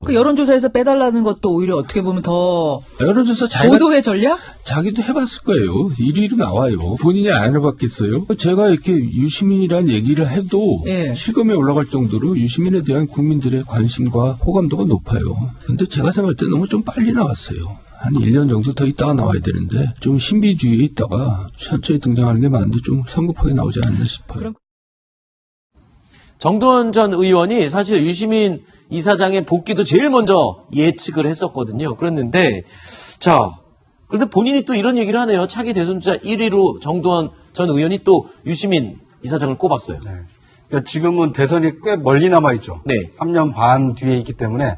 그 여론조사에서 빼달라는 것도 오히려 어떻게 보면 더 여론조사 보도의 전략? 자기도 해봤을 거예요. 1위로 나와요. 본인이 안 해봤겠어요? 제가 이렇게 유시민이란 얘기를 해도 예. 실검에 올라갈 정도로 유시민에 대한 국민들의 관심과 호감도가 높아요. 근데 제가 생각할 때 너무 좀 빨리 나왔어요. 한 1년 정도 더 있다가 나와야 되는데 좀 신비주의에 있다가 천천히 등장하는 게 맞는데 좀 성급하게 나오지 않나 싶어요. 정두원 전 의원이 사실 유시민 이사장의 복귀도 제일 먼저 예측을 했었거든요. 그랬는데 자, 그런데 본인이 또 이런 얘기를 하네요. 차기 대선주자 1위로 정두원 전 의원이 또 유시민 이사장을 꼽았어요. 네. 그러니까 지금은 대선이 꽤 멀리 남아있죠. 네. 3년 반 뒤에 있기 때문에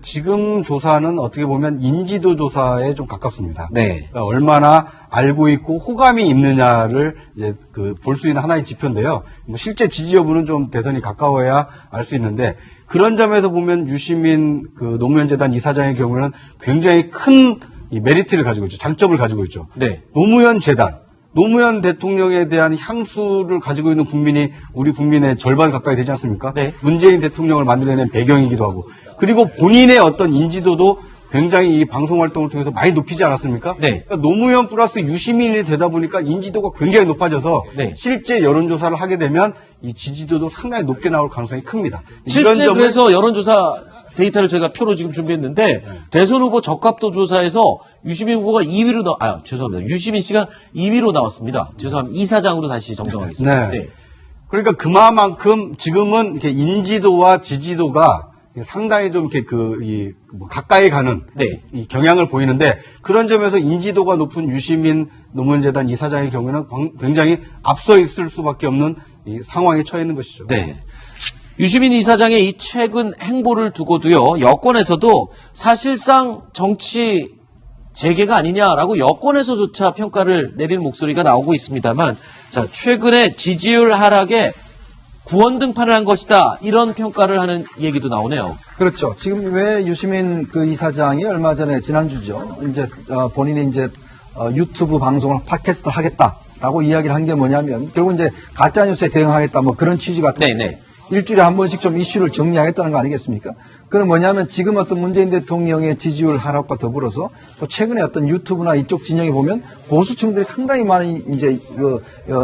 지금 조사는 어떻게 보면 인지도 조사에 좀 가깝습니다. 네. 그러니까 얼마나 알고 있고 호감이 있느냐를 이제 볼 수 있는 하나의 지표인데요. 뭐 실제 지지 여부는 좀 대선이 가까워야 알 수 있는데 그런 점에서 보면 유시민 노무현 재단 이사장의 경우에는 굉장히 큰 이 메리트를 가지고 있죠. 장점을 가지고 있죠. 네. 노무현 재단, 노무현 대통령에 대한 향수를 가지고 있는 국민이 우리 국민의 절반 가까이 되지 않습니까? 네. 문재인 대통령을 만들어낸 배경이기도 하고 그리고 본인의 어떤 인지도도 굉장히 이 방송 활동을 통해서 많이 높이지 않았습니까? 네. 그러니까 노무현 플러스 유시민이 되다 보니까 인지도가 굉장히 높아져서 네. 실제 여론조사를 하게 되면 이 지지도도 상당히 높게 나올 가능성이 큽니다. 실제 그래서 여론조사 데이터를 저희가 표로 지금 준비했는데 대선 후보 적합도 조사에서 유시민 후보가 2위로 죄송합니다. 유시민 씨가 2위로 나왔습니다. 죄송합니다. 이사장으로 다시 정정하겠습니다. 네. 그러니까 그만큼 지금은 이렇게 인지도와 지지도가 상당히 좀 이렇게 가까이 가는 네. 이 경향을 보이는데 그런 점에서 인지도가 높은 유시민 노무현 재단 이사장의 경우에는 굉장히 앞서 있을 수밖에 없는 이 상황에 처해 있는 것이죠. 네. 유시민 이사장의 이 최근 행보를 두고도요, 여권에서도 사실상 정치 재개가 아니냐라고 여권에서조차 평가를 내리는 목소리가 나오고 있습니다만, 자, 최근에 지지율 하락에 구원등판을 한 것이다, 이런 평가를 하는 얘기도 나오네요. 그렇죠. 지금 왜 유시민 이사장이 얼마 전에 지난주죠. 이제 본인이 이제 유튜브 방송을 팟캐스트를 하겠다라고 이야기를 한 게 뭐냐면 결국 이제 가짜 뉴스에 대응하겠다 뭐 그런 취지 같은데. 네네. 일주일에 한 번씩 좀 이슈를 정리하겠다는 거 아니겠습니까? 그건 뭐냐면 지금 어떤 문재인 대통령의 지지율 하락과 더불어서 또 최근에 어떤 유튜브나 이쪽 진영에 보면 보수층들이 상당히 많이 이제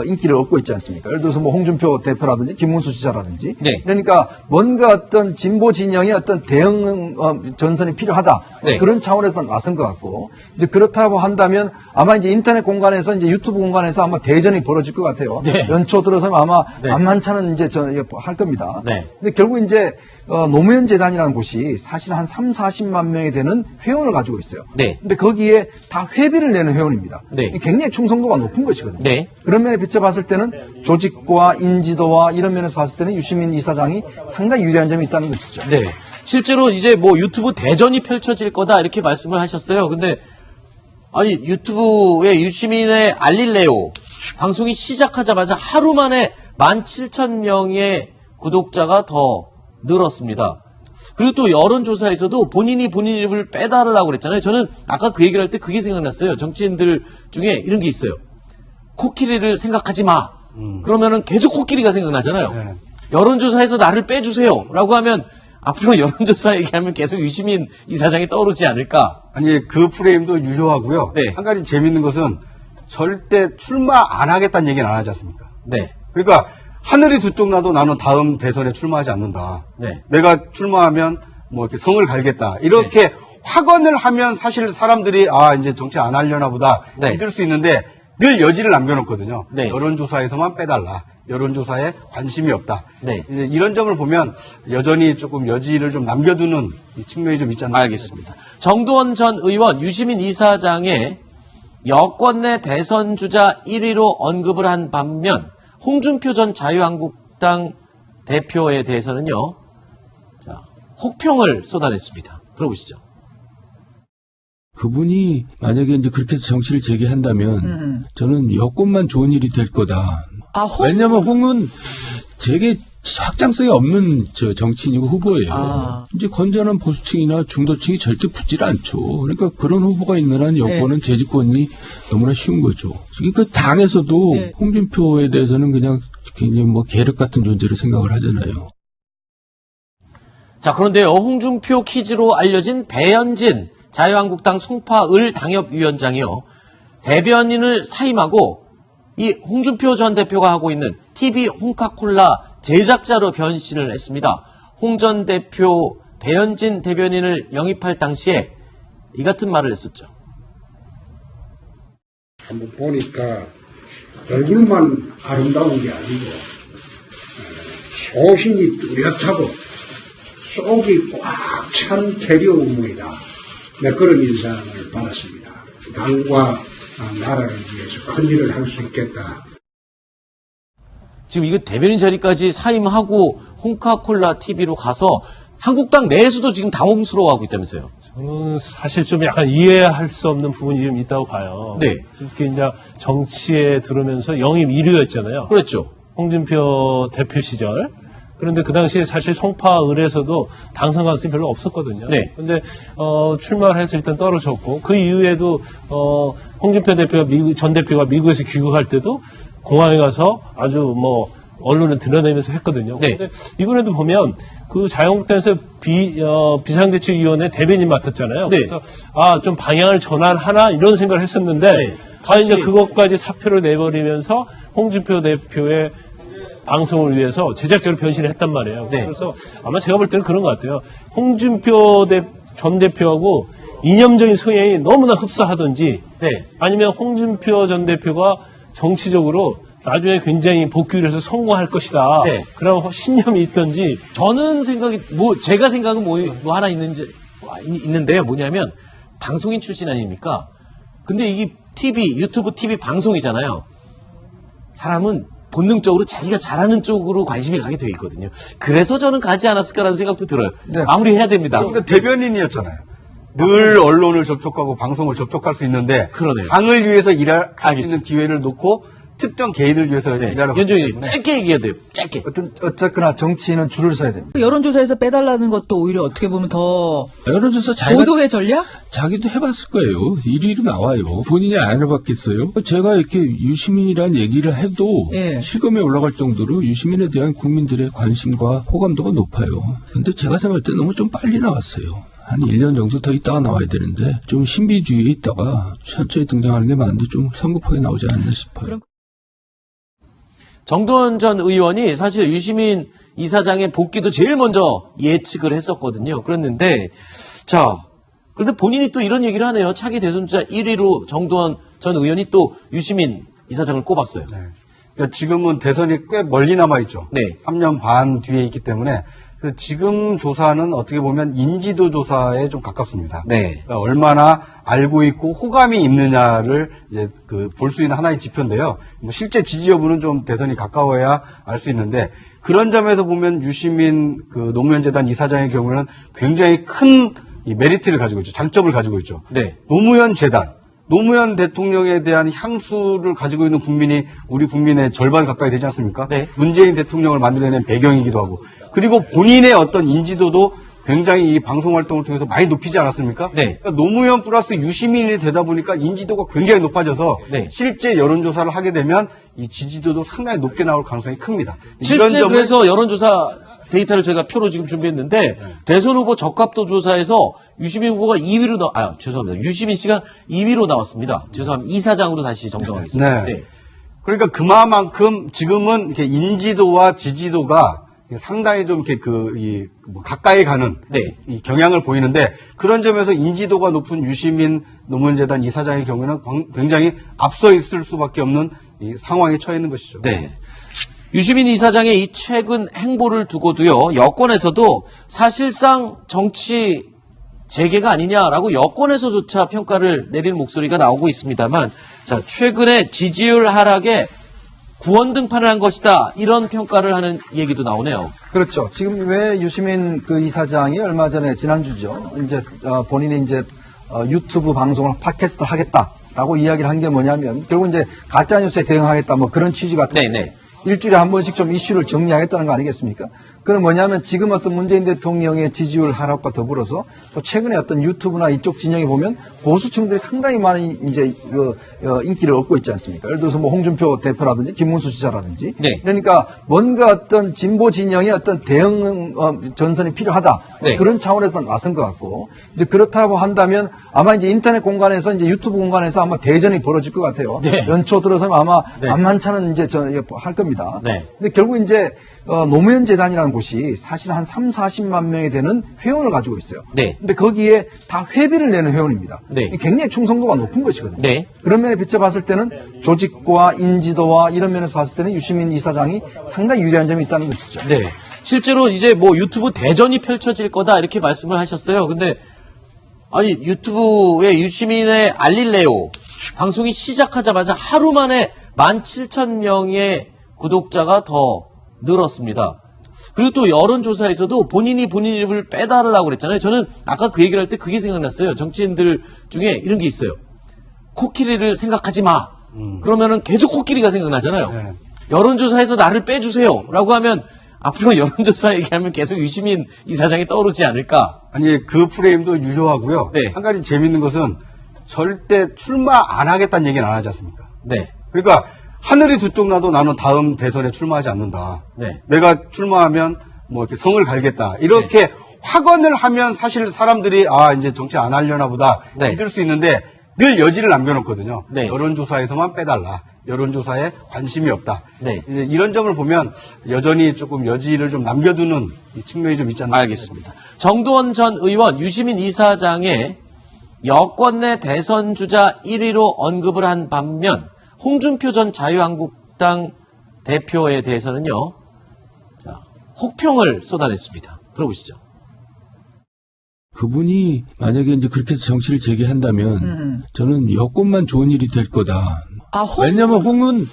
인기를 얻고 있지 않습니까? 예를 들어서 뭐 홍준표 대표라든지 김문수 지사라든지. 네. 그러니까 뭔가 어떤 진보 진영의 어떤 대응 전선이 필요하다. 네. 그런 차원에서 나선 것 같고 이제 그렇다고 한다면 아마 이제 인터넷 공간에서 이제 유튜브 공간에서 아마 대전이 벌어질 것 같아요. 네. 연초 들어서는 아마 네. 만만찮은 이제 할 겁니다. 네. 근데 결국 이제 노무현 재단이라는 곳이 사실 한 40만 명이 되는 회원을 가지고 있어요. 네. 근데 거기에 다 회비를 내는 회원입니다. 네. 굉장히 충성도가 높은 것이거든요. 네. 그런 면에 비춰봤을 때는 조직과 인지도와 이런 면에서 봤을 때는 유시민 이사장이 상당히 유리한 점이 있다는 것이죠. 네. 실제로 이제 뭐 유튜브 대전이 펼쳐질 거다, 이렇게 말씀을 하셨어요. 근데 아니, 유튜브에 유시민의 알릴레오 방송이 시작하자마자 하루 만에 17,000명의 구독자가 더 늘었습니다. 그리고 또 여론조사에서도 본인이 본인 이름을 빼달라고 그랬잖아요. 저는 아까 그 얘기를 할 때 그게 생각났어요. 정치인들 중에 이런 게 있어요. 코끼리를 생각하지 마. 그러면은 계속 코끼리가 생각나잖아요. 네. 여론조사에서 나를 빼주세요 라고 하면 앞으로 여론조사 얘기하면 계속 유시민 이사장이 떠오르지 않을까. 아니 그 프레임도 유효하고요. 네. 한 가지 재밌는 것은 절대 출마 안 하겠다는 얘기는 안 하지 않습니까? 네. 그러니까 하늘이 두 쪽 나도 나는 다음 대선에 출마하지 않는다. 네. 내가 출마하면 뭐 이렇게 성을 갈겠다. 이렇게 확언을 하면 사실 사람들이 이제 정치 안 하려나 보다 네. 믿을 수 있는데 늘 여지를 남겨놓거든요. 네. 여론조사에서만 빼달라. 여론조사에 관심이 없다. 네. 이런 점을 보면 여전히 조금 여지를 좀 남겨두는 이 측면이 좀 있지 않나. 알겠습니다. 정두원 전 의원, 유시민 이사장의 여권 내 대선 주자 1위로 언급을 한 반면 홍준표 전 자유한국당 대표에 대해서는요, 자, 혹평을 쏟아냈습니다. 들어보시죠. 그분이 만약에 이제 그렇게 해서 정치를 재개한다면 저는 여권만 좋은 일이 될 거다. 왜냐면 홍은 되게 확장성이 없는 정치인이고 후보예요. 이제 건전한 보수층이나 중도층이 절대 붙질 않죠. 그러니까 그런 후보가 있는 한 여권은 재집권이 너무나 쉬운 거죠. 그러니까 당에서도 홍준표에 대해서는 그냥 굉장히 뭐 계륵 같은 존재로 생각을 하잖아요. 자, 그런데요, 홍준표 퀴즈로 알려진 배현진 자유한국당 송파을 당협위원장이요, 대변인을 사임하고 이 홍준표 전 대표가 하고 있는 TV 홍카콜라 제작자로 변신을 했습니다. 홍 전 대표 배현진 대변인을 영입할 당시에 이 같은 말을 했었죠. 한번 보니까 얼굴만 아름다운 게 아니고 소신이 뚜렷하고 속이 꽉 찬 캐리어우먼이다. 네, 그런 인상을 받았습니다. 당과 나라를 위해서 큰 일을 할 수 있겠다. 지금 이거 대변인 자리까지 사임하고 홍카콜라 TV로 가서 한국당 내에서도 지금 당혹스러워하고 있다면서요. 저는 사실 좀 약간 이해할 수 없는 부분이 좀 있다고 봐요. 네. 특히 이제 정치에 들어오면서 영입 1위였잖아요. 그렇죠. 홍준표 대표 시절. 그런데 그 당시에 사실 송파을에서도 당선 가능성이 별로 없었거든요. 네. 근데 출마를 해서 일단 떨어졌고, 그 이후에도 홍준표 대표가 전 대표가 미국에서 귀국할 때도 공항에 가서 아주 뭐 언론을 드러내면서 했거든요. 네. 근데 이번에도 보면 그 자유한국당에서 비상대책위원회 대변인 맡았잖아요. 네. 그래서 좀 방향을 전환하나 이런 생각을 했었는데 네. 이제 그것까지 사표를 내버리면서 홍준표 대표의 방송을 위해서 제작자로 변신을 했단 말이에요. 네. 그래서 아마 제가 볼 때는 그런 것 같아요. 홍준표 전 대표하고 이념적인 성향이 너무나 흡사하든지, 네. 아니면 홍준표 전 대표가 정치적으로 나중에 굉장히 복귀를 해서 성공할 것이다. 네. 그런 신념이 있든지. 저는 제가 생각은 뭐 하나 있는데요. 뭐냐면, 방송인 출신 아닙니까? 근데 이게 유튜브 TV 방송이잖아요. 사람은 본능적으로 자기가 잘하는 쪽으로 관심이 가게 되어 있거든요. 그래서 저는 가지 않았을까라는 생각도 들어요. 네. 마무리해야 됩니다. 그러니까 대변인이었잖아요. 늘 언론을 접촉하고 방송을 접촉할 수 있는데 그러네요. 당을 위해서 일할 수 있는 알겠습니다. 기회를 놓고 특정 개인을 위해서 일하러 갔기 연정님, 때문에 짧게 얘기해야 돼요. 짧게. 어쨌거나 정치인은 줄을 서야 됩니다. 여론조사에서 빼달라는 것도 오히려 어떻게 보면 더 여론조사 자기가 보도의 전략? 자기도 해봤을 거예요. 1위로 나와요. 본인이 안 해봤겠어요? 제가 이렇게 유시민이란 얘기를 해도 예. 실검에 올라갈 정도로 유시민에 대한 국민들의 관심과 호감도가 높아요. 근데 제가 생각할 때 너무 좀 빨리 나왔어요. 한 1년 정도 더 있다가 나와야 되는데 좀 신비주의에 있다가 천천히 등장하는 게 맞는데 좀 성급하게 나오지 않나 싶어요. 정두원 전 의원이 사실 유시민 이사장의 복귀도 제일 먼저 예측을 했었거든요. 그랬는데, 그런데 본인이 또 이런 얘기를 하네요. 차기 대선주자 1위로 정두원 전 의원이 또 유시민 이사장을 꼽았어요. 네. 그러니까 지금은 대선이 꽤 멀리 남아있죠. 네. 3년 반 뒤에 있기 때문에 지금 조사는 어떻게 보면 인지도 조사에 좀 가깝습니다. 네. 그러니까 얼마나 알고 있고 호감이 있느냐를 이제 볼 수 있는 하나의 지표인데요. 뭐 실제 지지 여부는 좀 대선이 가까워야 알 수 있는데 그런 점에서 보면 유시민 노무현재단 이사장의 경우는 굉장히 큰 이 메리트를 가지고 있죠. 장점을 가지고 있죠. 네. 노무현 대통령에 대한 향수를 가지고 있는 국민이 우리 국민의 절반 가까이 되지 않습니까? 네. 문재인 대통령을 만들어낸 배경이기도 하고 그리고 본인의 어떤 인지도도 굉장히 이 방송 활동을 통해서 많이 높이지 않았습니까? 네. 그러니까 노무현 플러스 유시민이 되다 보니까 인지도가 굉장히 높아져서 네. 실제 여론조사를 하게 되면 이 지지도도 상당히 높게 나올 가능성이 큽니다. 실제 그래서 여론조사 데이터를 저희가 표로 지금 준비했는데 대선 후보 적합도 조사에서 유시민 후보가 2위로 죄송합니다. 유시민 씨가 2위로 나왔습니다. 죄송합니다. 이사장으로 다시 정정하겠습니다. 네. 그러니까 그만큼 지금은 이렇게 인지도와 지지도가 상당히 좀 이렇게 가까이 가는 네. 이 경향을 보이는데 그런 점에서 인지도가 높은 유시민 노무현재단 이사장의 경우는 굉장히 앞서 있을 수밖에 없는 이 상황에 처해 있는 것이죠. 네. 유시민 이사장의 이 최근 행보를 두고도요, 여권에서도 사실상 정치 재개가 아니냐라고 여권에서조차 평가를 내리는 목소리가 나오고 있습니다만, 최근에 지지율 하락에 구원등판을 한 것이다, 이런 평가를 하는 얘기도 나오네요. 그렇죠. 지금 왜 유시민 이사장이 얼마 전에 지난주죠. 이제 본인이 이제 유튜브 방송을 팟캐스트를 하겠다라고 이야기를 한 게 뭐냐면 결국 이제 가짜 뉴스에 대응하겠다 뭐 그런 취지 같은데. 네네. 일주일에 한 번씩 좀 이슈를 정리하겠다는 거 아니겠습니까? 그건 뭐냐면 지금 어떤 문재인 대통령의 지지율 하락과 더불어서 또 최근에 어떤 유튜브나 이쪽 진영에 보면 보수층들이 상당히 많이 이제 인기를 얻고 있지 않습니까? 예를 들어서 뭐 홍준표 대표라든지 김문수 지사라든지. 네. 그러니까 뭔가 어떤 진보 진영의 어떤 대응 전선이 필요하다. 네. 그런 차원에서 나선 것 같고 이제 그렇다고 한다면 아마 이제 인터넷 공간에서 이제 유튜브 공간에서 아마 대전이 벌어질 것 같아요. 네. 연초 들어서면 아마 네. 만만찮은 이제 할 겁니다. 네. 근데 결국 이제 노무현 재단이라는 곳이 사실 한 40만 명이 되는 회원을 가지고 있어요. 네. 근데 거기에 다 회비를 내는 회원입니다. 네. 굉장히 충성도가 높은 것이거든요. 네. 그런 면에 비춰봤을 때는 조직과 인지도와 이런 면에서 봤을 때는 유시민 이사장이 상당히 유리한 점이 있다는 것이죠. 네. 실제로 이제 뭐 유튜브 대전이 펼쳐질 거다 이렇게 말씀을 하셨어요. 근데 아니 유튜브에 유시민의 알릴레오 방송이 시작하자마자 하루 만에 17,000명의 구독자가 더 늘었습니다. 그리고 또 여론조사에서도 본인 입을 빼달라고 그랬잖아요. 저는 아까 그 얘기를 할 때 그게 생각났어요. 정치인들 중에 이런 게 있어요. 코끼리를 생각하지 마. 그러면은 계속 코끼리가 생각나잖아요. 네. 여론조사에서 나를 빼주세요. 라고 하면 앞으로 여론조사 얘기하면 계속 유시민 이사장이 떠오르지 않을까. 아니 그 프레임도 유효하고요. 네. 한 가지 재밌는 것은 절대 출마 안 하겠다는 얘기는 안 하지 않습니까? 네. 그러니까 하늘이 두 쪽 나도 나는 다음 대선에 출마하지 않는다. 네. 내가 출마하면 뭐 이렇게 성을 갈겠다. 이렇게 확언을 하면 사실 사람들이 아 이제 정치 안 하려나 보다 네. 믿을 수 있는데 늘 여지를 남겨놓거든요. 네. 여론조사에서만 빼달라. 여론조사에 관심이 없다. 네. 이제 이런 점을 보면 여전히 조금 여지를 좀 남겨두는 이 측면이 좀 있지 않나. 알겠습니다. 정두원 전 의원 유시민 이사장의 여권 내 대선 주자 1위로 언급을 한 반면 홍준표 전 자유한국당 대표에 대해서는요. 자, 혹평을 쏟아냈습니다. 들어보시죠. 그분이 만약에 이제 그렇게 해서 정치를 재개한다면 저는 여권만 좋은 일이 될 거다. 왜냐하면 홍은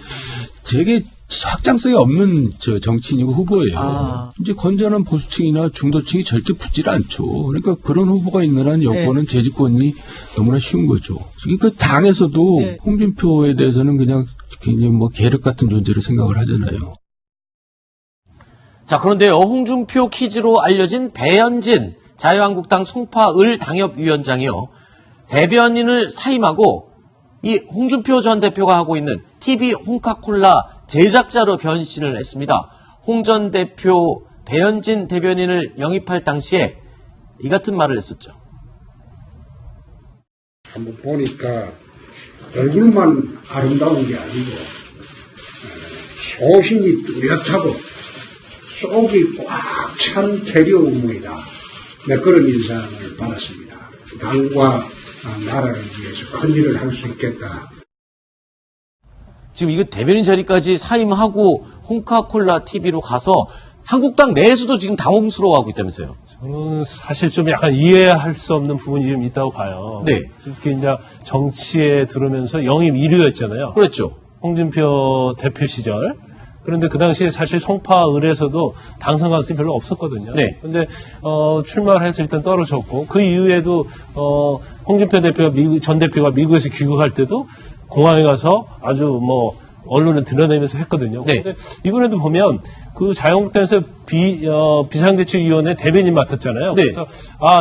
되게 확장성이 없는 정치인이고 후보예요. 이제 건전한 보수층이나 중도층이 절대 붙질 않죠. 그러니까 그런 후보가 있는 한 여권은 재집권이 너무나 쉬운 거죠. 그러니까 당에서도 홍준표에 대해서는 그냥 굉장히 뭐 계륵 같은 존재로 생각을 하잖아요. 자, 그런데요. 홍준표 퀴즈로 알려진 배현진 자유한국당 송파을 당협위원장이요. 대변인을 사임하고 이 홍준표 전 대표가 하고 있는 TV 홍카콜라 제작자로 변신을 했습니다. 홍 전 대표 배현진 대변인을 영입할 당시에 이 같은 말을 했었죠. 한번 보니까 얼굴만 아름다운 게 아니고 소신이 뚜렷하고 속이 꽉 찬 대려우무이다. 네, 그런 인상을 받았습니다. 당과 나라를 위해서 큰 일을 할 수 있겠다. 지금 이거 대변인 자리까지 사임하고 홍카콜라 TV로 가서 한국당 내에서도 지금 당혹스러워하고 있다면서요. 저는 사실 좀 약간 이해할 수 없는 부분이 좀 있다고 봐요. 네. 특히 이제 정치에 들어오면서 영입 1위였잖아요. 그렇죠. 홍준표 대표 시절. 그런데 그 당시에 사실 송파을에서도 당선 가능성이 별로 없었거든요. 네. 근데 출마를 해서 일단 떨어졌고 그 이후에도 홍준표 대표가 전 대표가 미국에서 귀국할 때도 공항에 가서 아주 뭐 언론에 드러내면서 했거든요. 네. 근데 이번에도 보면 그 자유한국당에서 비상대책위원회 대변인 맡았잖아요. 네. 그래서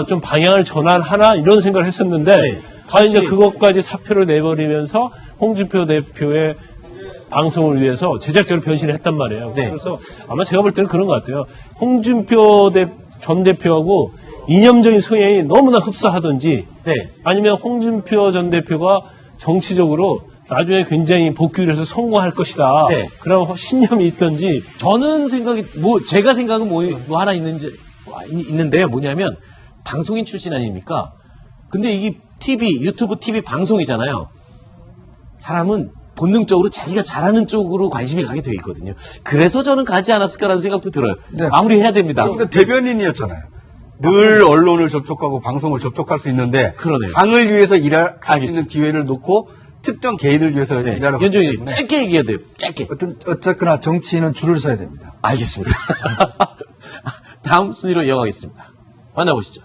좀 방향을 전환하나 이런 생각을 했었는데 네. 다 이제 그것까지 사표를 내버리면서 홍준표 대표의 방송을 위해서 제작자로 변신을 했단 말이에요. 네. 그래서 아마 제가 볼 때는 그런 것 같아요. 홍준표 전 대표하고 이념적인 성향이 너무나 흡사하든지 네. 아니면 홍준표 전 대표가 정치적으로 나중에 굉장히 복귀를 해서 성공할 것이다. 네. 그런 신념이 있든지. 저는 생각이 제가 생각은 뭐 하나 있는데요. 뭐냐면 방송인 출신 아닙니까? 근데 이게 유튜브 TV 방송이잖아요. 사람은 본능적으로 자기가 잘하는 쪽으로 관심이 가게 돼 있거든요. 그래서 저는 가지 않았을까라는 생각도 들어요. 네. 마무리해야 됩니다. 그러니까 대변인이었잖아요. 늘 언론을 접촉하고 방송을 접촉할 수 있는데 그러네요. 당을 위해서 일할 수 알겠습니다. 있는 기회를 놓고 특정 개인을 위해서 네. 일하러 연정님 짧게 얘기해야 돼요. 짧게. 어쨌거나 정치인은 줄을 서야 됩니다. 알겠습니다. 다음 순위로 이어가겠습니다. 만나보시죠.